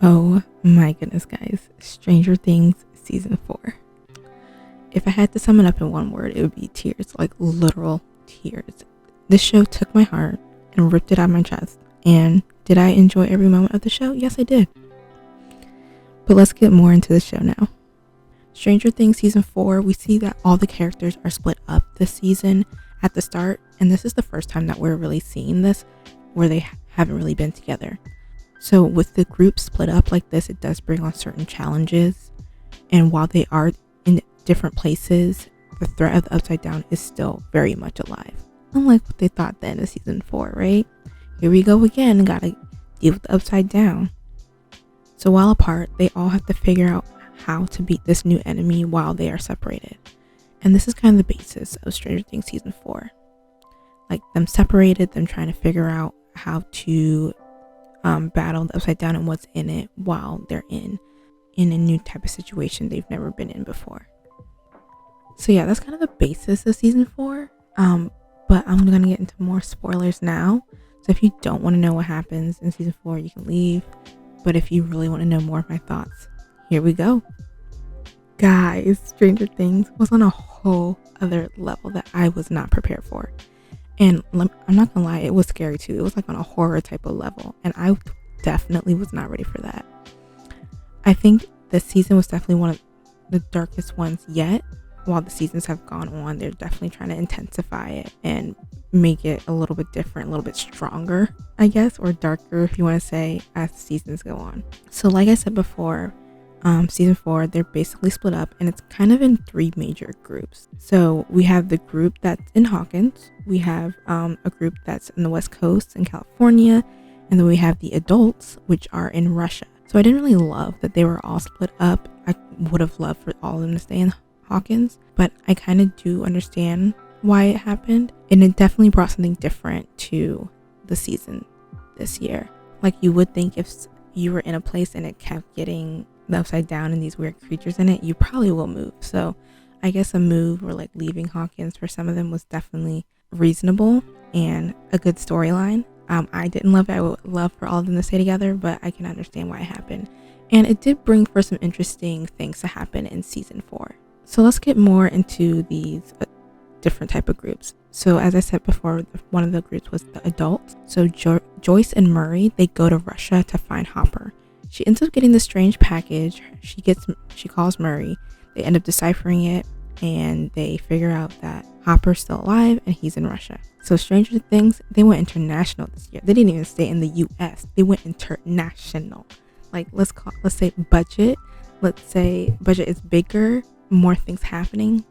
Oh my goodness, guys. Stranger Things season 4. If I had to sum it up in one word, it would be tears, like literal tears. This show took my heart and ripped it out of my chest. And did I enjoy every moment of the show? Yes, I did. But let's get more into the show now. Stranger Things season 4, we see that all the characters are split up this season at the start. And this is the first time that we're really seeing this, where they haven't really been together. So with the group split up like this, it does bring on certain challenges. And while they are in different places, the threat of the Upside Down is still very much alive. Unlike what they thought then in season 4, right? Here we go again, gotta deal with the Upside Down. So while apart, they all have to figure out how to beat this new enemy while they are separated. And this is kind of the basis of Stranger Things season 4. Like them separated, them trying to figure out how to battle the Upside Down and what's in it while they're in a new type of situation they've never been in before. So yeah, that's kind of the basis of season 4. But I'm gonna get into more spoilers now. So if you don't want to know what happens in season 4, you can leave. But if you really want to know more of my thoughts, here we go. Guys, Stranger Things was on a whole other level that I was not prepared for. And I'm not gonna lie, it was scary too. It was like on a horror type of level. And I definitely was not ready for that. I think this season was definitely one of the darkest ones yet. While the seasons have gone on, they're definitely trying to intensify it and make it a little bit different, a little bit stronger, I guess, or darker if you want to say, as seasons go on. So like I said before, season 4, they're basically split up and it's kind of in 3 major groups. So we have the group that's in Hawkins, we have a group that's in the West Coast in California, and then we have the adults, which are in Russia. So I didn't really love that they were all split up. I would have loved for all of them to stay in Hawkins, but I kind of do understand why it happened, and it definitely brought something different to the season this year. Like you would think if you were in a place and it kept getting the Upside Down and these weird creatures in it, you probably will move. So I guess a move or like leaving Hawkins for some of them was definitely reasonable and a good storyline. I didn't love it. I would love for all of them to stay together, but I can understand why it happened. And it did bring for some interesting things to happen in season 4. So let's get more into these different type of groups. So as I said before, one of the groups was the adults. So Joyce and Murray, they go to Russia to find Hopper. She ends up getting this strange package. She calls Murray. They end up deciphering it and they figure out that Hopper's still alive and he's in Russia. So Stranger Things, they went international this year. They didn't even stay in the US. They went international. Like let's say budget. Let's say budget is bigger, more things happening.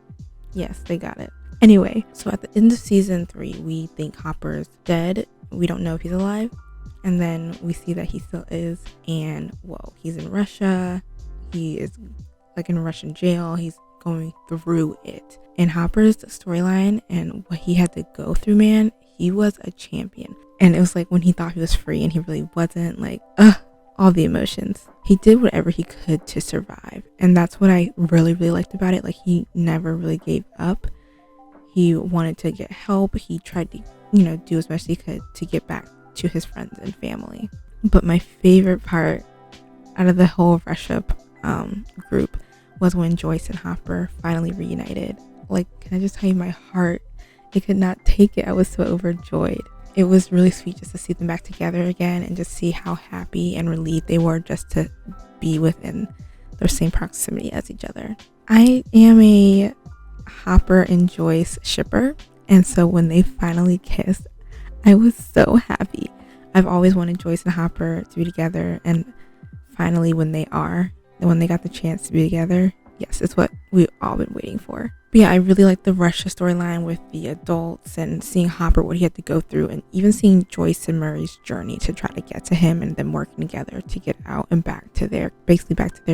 Yes, they got it. Anyway, so at the end of season 3, we think Hopper's dead. We don't know if he's alive. And then we see that he still is. And whoa, he's in Russia. He is like in a Russian jail. He's going through it. And Hopper's storyline and what he had to go through, man, he was a champion. And it was like when he thought he was free and he really wasn't, like, all the emotions. He did whatever he could to survive. And that's what I really, really liked about it. Like he never really gave up. He wanted to get help. He tried to, do as much as he could to get back to his friends and family. But my favorite part out of the whole Russia group was when Joyce and Hopper finally reunited. Like, can I just tell you, my heart, it could not take it. I was so overjoyed. It was really sweet just to see them back together again and just see how happy and relieved they were just to be within their same proximity as each other. I am a Hopper and Joyce shipper, and so when they finally kissed, I was so happy. I've always wanted Joyce and Hopper to be together, and finally when they got the chance to be together, yes, it's what we've all been waiting for. But yeah, I really like the Russia storyline with the adults and seeing Hopper, what he had to go through, and even seeing Joyce and Murray's journey to try to get to him and them working together to get out and back to their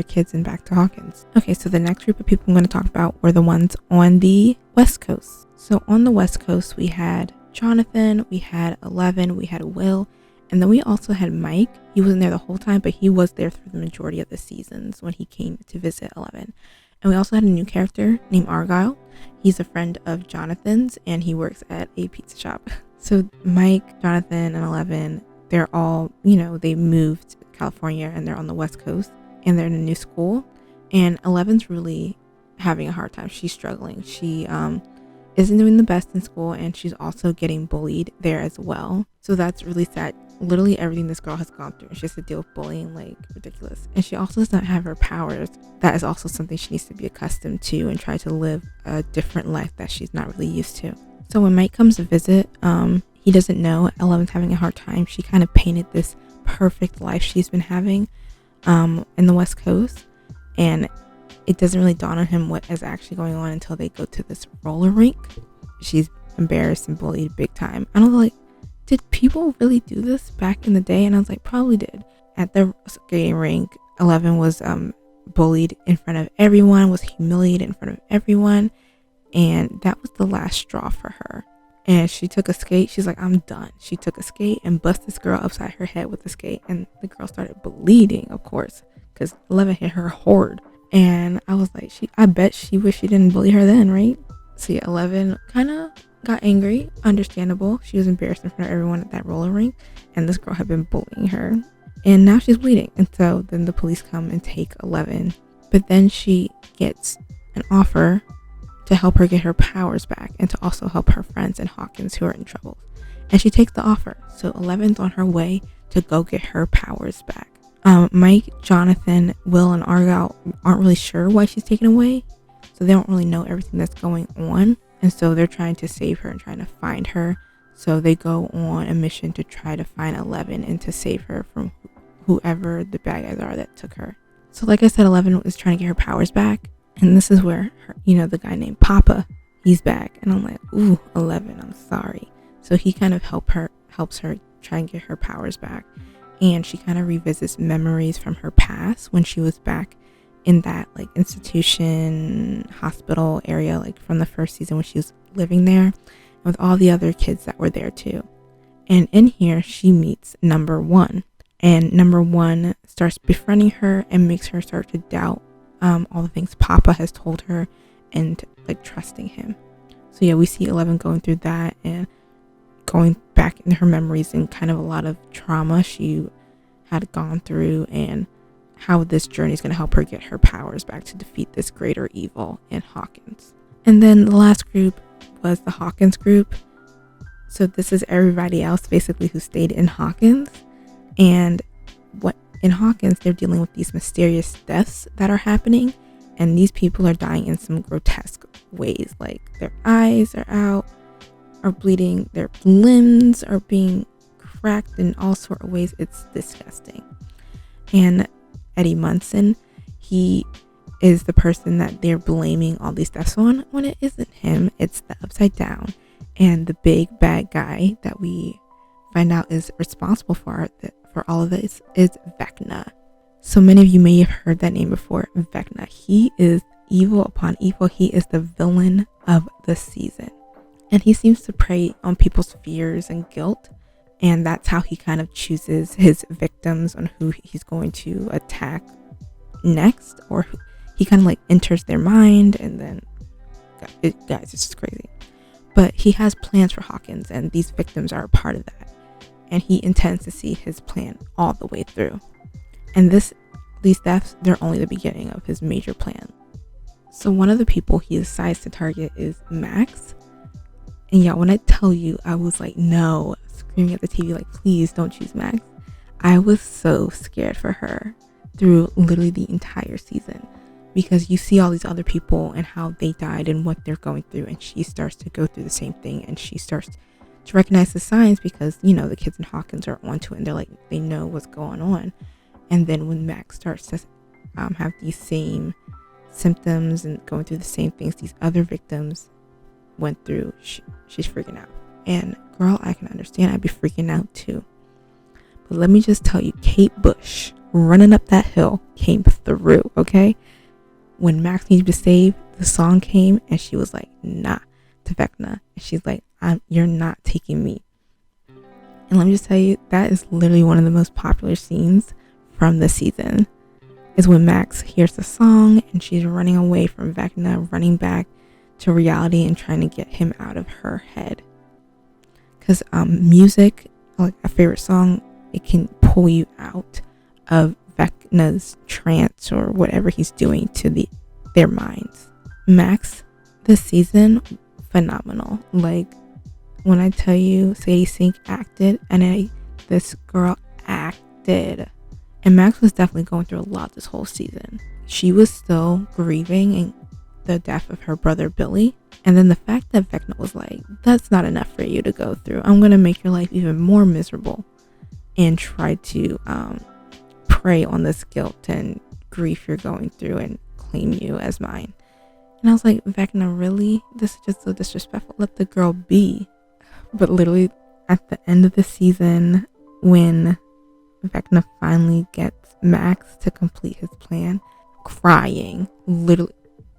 kids and back to Hawkins. Okay, so the next group of people I'm going to talk about were the ones on the West Coast. So on the West Coast, we had Jonathan, we had Eleven, we had Will, and then we also had Mike. He wasn't there the whole time, but he was there through the majority of the seasons when he came to visit Eleven. And we also had a new character named Argyle. He's a friend of Jonathan's and he works at a pizza shop. So Mike, Jonathan, and Eleven, they're all, they moved to California and they're on the West Coast and they're in a new school. And Eleven's really having a hard time. She's struggling. She isn't doing the best in school and she's also getting bullied there as well. So that's really sad. Literally everything this girl has gone through. She has to deal with bullying like ridiculous. And she also does not have her powers. That is also something she needs to be accustomed to and try to live a different life that she's not really used to. So when Mike comes to visit, he doesn't know Eleven's having a hard time. She kind of painted this perfect life she's been having in the West Coast. And it doesn't really dawn on him what is actually going on until they go to this roller rink. She's embarrassed and bullied big time. I don't know, like, did people really do this back in the day? And I was like, probably did. At the skating rink, Eleven was bullied in front of everyone, was humiliated in front of everyone. And that was the last straw for her. And she took a skate. She's like, I'm done. She took a skate and bust this girl upside her head with the skate. And the girl started bleeding, of course, because 11 hit her hard. And I was like, I bet she wished she didn't bully her then, right? So yeah, 11 kind of got angry. Understandable. She was embarrassed in front of everyone at that roller rink. And this girl had been bullying her. And now she's bleeding. And so then the police come and take 11. But then she gets an offer to help her get her powers back and to also help her friends in Hawkins who are in trouble. And she takes the offer. So 11's on her way to go get her powers back. Mike, Jonathan, Will, and Argyle aren't really sure why she's taken away. So they don't really know everything that's going on. And so they're trying to save her and trying to find her. So they go on a mission to try to find 11 and to save her from whoever the bad guys are that took her. So like I said, 11 was trying to get her powers back. And this is where, the guy named Papa, he's back. And I'm like, ooh, 11, I'm sorry. So he kind of helps her try and get her powers back. And she kind of revisits memories from her past when she was back in that like institution, hospital area, like from the first season when she was living there, and with all the other kids that were there too. And in here, she meets number 1. And number 1 starts befriending her and makes her start to doubt all the things Papa has told her and like trusting him. So yeah, we see 11 going through that and going back in her memories and kind of a lot of trauma she had gone through and how this journey is going to help her get her powers back to defeat this greater evil in Hawkins. And then the last group was the Hawkins group. So this is everybody else basically who stayed in Hawkins. And what in Hawkins, they're dealing with these mysterious deaths that are happening, and these people are dying in some grotesque ways, like their eyes are out, are bleeding, their limbs are being cracked in all sort of ways. It's disgusting. And Eddie Munson, he is the person that they're blaming all these deaths on when it isn't him. It's the Upside Down, and the big bad guy that we find out is responsible for all of this is Vecna. So many of you may have heard that name before. Vecna. He is evil upon evil. He is the villain of the season. And he seems to prey on people's fears and guilt. And that's how he kind of chooses his victims on who he's going to attack next. Or he kind of like enters their mind and then, guys, it's just crazy. But he has plans for Hawkins and these victims are a part of that. And he intends to see his plan all the way through. And these deaths, they're only the beginning of his major plan. So one of the people he decides to target is Max. And yeah, when I tell you, I was like, no, screaming at the TV, like, please don't choose Max. I was so scared for her through literally the entire season. Because you see all these other people and how they died and what they're going through. And she starts to go through the same thing. And she starts to recognize the signs because, the kids in Hawkins are onto it and they're like, they know what's going on. And then when Max starts to have these same symptoms and going through the same things these other victims went through, she's freaking out. And girl, I can understand. I'd be freaking out too. But let me just tell you, Kate Bush running up that hill came through, okay? When Max needed to save, the song came and she was like, nah, to Vecna. And she's like, you're not taking me. And let me just tell you, that is literally one of the most popular scenes from the season, is when Max hears the song and she's running away from Vecna, running back to reality and trying to get him out of her head. because music, like a favorite song, it can pull you out of Vecna's trance or whatever he's doing to their minds. Max this season, phenomenal. Like, when I tell you Sadie Sink acted, and this girl acted. And Max was definitely going through a lot this whole season. She was still grieving the death of her brother Billy. And then the fact that Vecna was like, that's not enough for you to go through. I'm going to make your life even more miserable. And try to prey on this guilt and grief you're going through and claim you as mine. And I was like, Vecna, really? This is just so disrespectful. Let the girl be. But literally at the end of the season, when Vecna finally gets Max to complete his plan, crying, literally,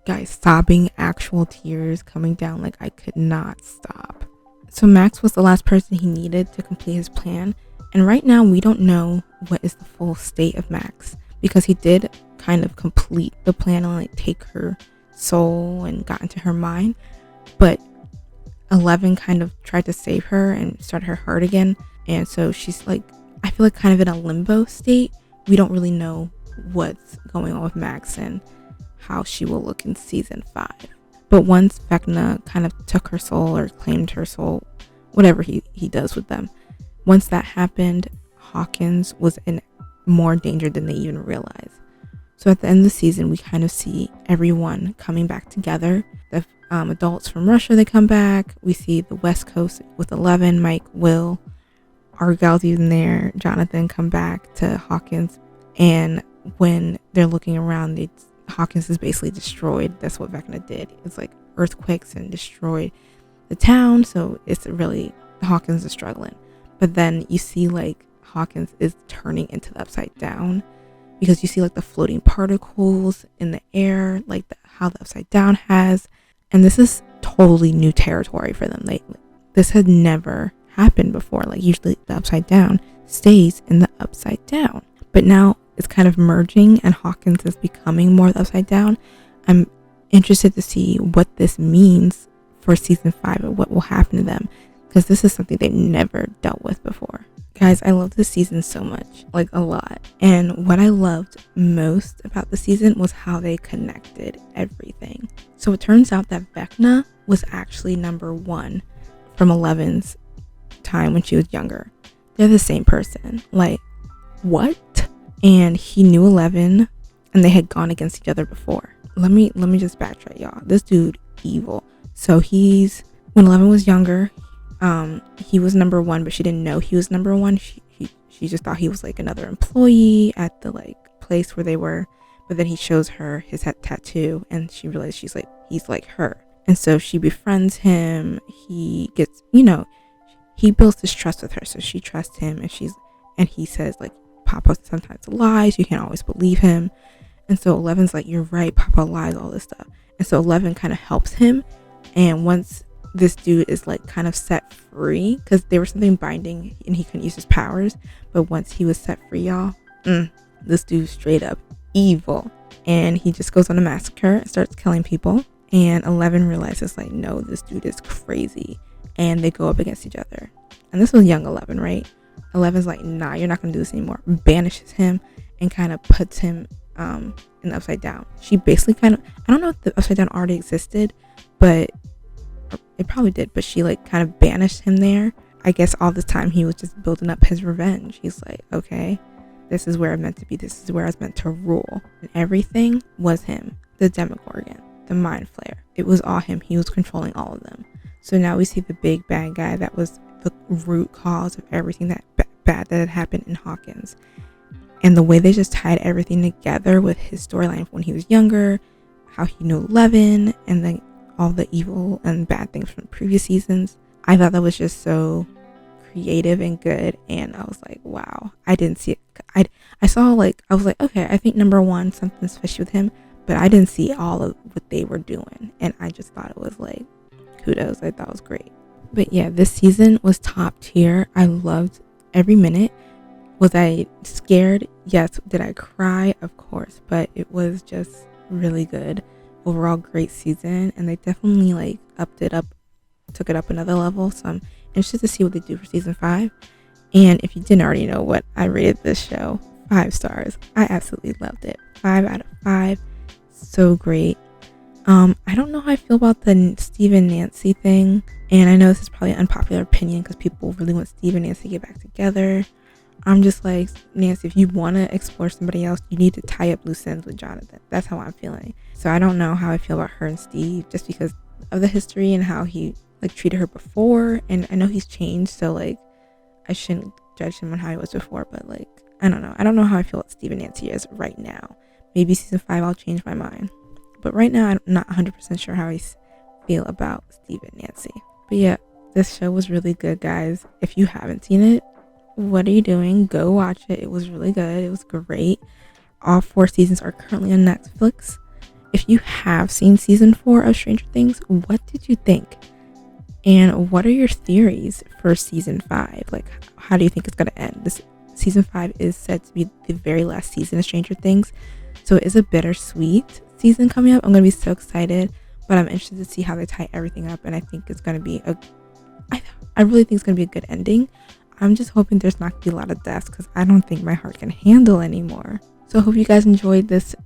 guys, sobbing, actual tears coming down, like I could not stop. So Max was the last person he needed to complete his plan. And right now we don't know what is the full state of Max, because he did kind of complete the plan and like take her soul and got into her mind. But 11 kind of tried to save her and start her heart again. And so she's like, I feel like kind of in a limbo state. We don't really know what's going on with Max and how she will look in season 5. But once Vecna kind of took her soul or claimed her soul, whatever he does with them, once that happened, Hawkins was in more danger than they even realized. So at the end of the season, we kind of see everyone coming back together. The adults from Russia, they come back. We see the West Coast with 11, Mike, Will, Argyle's even there, Jonathan come back to Hawkins. And when they're looking around, Hawkins is basically destroyed. That's what Vecna did. It's like earthquakes and destroyed the town. So it's really, Hawkins is struggling. But then you see like Hawkins is turning into the Upside Down, because you see like the floating particles in the air, like how the Upside Down has. And this is totally new territory for them. This had never happened before. Like usually the Upside Down stays in the Upside Down. But now it's kind of merging and Hawkins is becoming more the Upside Down. I'm interested to see what this means for season 5 and what will happen to them, because this is something they've never dealt with before. Guys, I love this season so much, like a lot. And what I loved most about the season was how they connected everything. So it turns out that Vecna was actually number 1 from 11's time when she was younger. They're the same person. Like, what? And he knew 11 and they had gone against each other before. Let me just backtrack, y'all. This dude, evil. So when 11 was younger, he was number 1, but she didn't know he was number 1. She just thought he was like another employee at the like place where they were. But then he shows her his tattoo and she realized he's like her. And so she befriends him. He gets, he builds this trust with her. So she trusts him and he says like, Papa sometimes lies. You can't always believe him. And so 11's like, you're right, Papa lies, all this stuff. And so 11 kind of helps him. And once this dude is like kind of set free, because there was something binding and he couldn't use his powers, but once he was set free, y'all, this dude's straight up evil. And he just goes on a massacre and starts killing people. And 11 realizes like, no, this dude is crazy. And they go up against each other. And this was young 11, right? 11's like, nah, you're not gonna do this anymore. Banishes him and kind of puts him in the Upside Down. She basically kind of, I don't know if the Upside Down already existed, but it probably did, but she like kind of banished him there. I guess all this time he was just building up his revenge. He's like, okay, this is where I'm meant to be. This is where I was meant to rule. And everything was him. The Demogorgon, the Mind Flayer. It was all him. He was controlling all of them. So now we see the big bad guy that was the root cause of everything that bad that had happened in Hawkins. And the way they just tied everything together with his storyline when he was younger, how he knew 11, and then all the evil and bad things from previous seasons. I thought that was just so creative and good. And I was like, wow, I didn't see it. I saw like, I was like, okay, I think number 1, something special with him, but I didn't see all of what they were doing. And I just thought it was like, kudos. I thought it was great. But yeah, this season was top tier. I loved every minute. Was I scared? Yes. Did I cry? Of course. But it was just really good. Overall, great season. And they definitely like upped it up, took it up another level. So I'm Interested to see what they do for season 5. And if you didn't already know what I rated this show, 5 stars. I absolutely loved it. 5 out of 5. So great. I don't know how I feel about the Steve and Nancy thing. And I know this is probably an unpopular opinion because people really want Steve and Nancy to get back together. I'm just like, Nancy, if you want to explore somebody else, you need to tie up loose ends with Jonathan. That's how I'm feeling. So I don't know how I feel about her and Steve just because of the history and how he like treated her before. And I know he's changed, so like I shouldn't judge him on how he was before, but like I don't know. I don't know how I feel about Steve and Nancy is right now. Maybe season 5 I'll change my mind. But right now I'm not 100% sure how I feel about Steve and Nancy. But yeah, this show was really good, guys. If you haven't seen it, what are you doing? Go watch it. It was really good. It was great. All 4 seasons are currently on Netflix. If you have seen season 4 of Stranger Things, what did you think? And what are your theories for season 5? Like, how do you think it's going to end? This season 5 is said to be the very last season of Stranger Things. So it is a bittersweet season coming up. I'm going to be so excited, but I'm interested to see how they tie everything up. And I think it's going to be I really think it's going to be a good ending. I'm just hoping there's not going to be a lot of deaths because I don't think my heart can handle anymore. So I hope you guys enjoyed this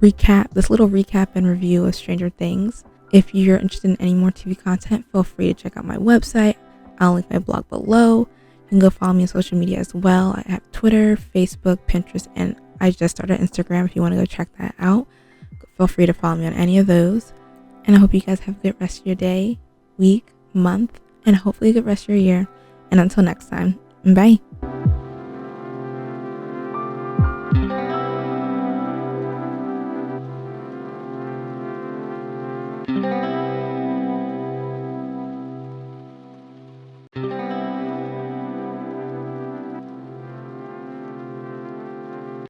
little recap and review of Stranger Things. If you're interested in any more TV content, feel free to check out my website. I'll link my blog below. You can go follow me on social media as well. I have Twitter, Facebook, Pinterest, and I just started Instagram if you want to go check that out. Feel free to follow me on any of those. And I hope you guys have a good rest of your day, week, month, and hopefully a good rest of your year. And until next time, bye.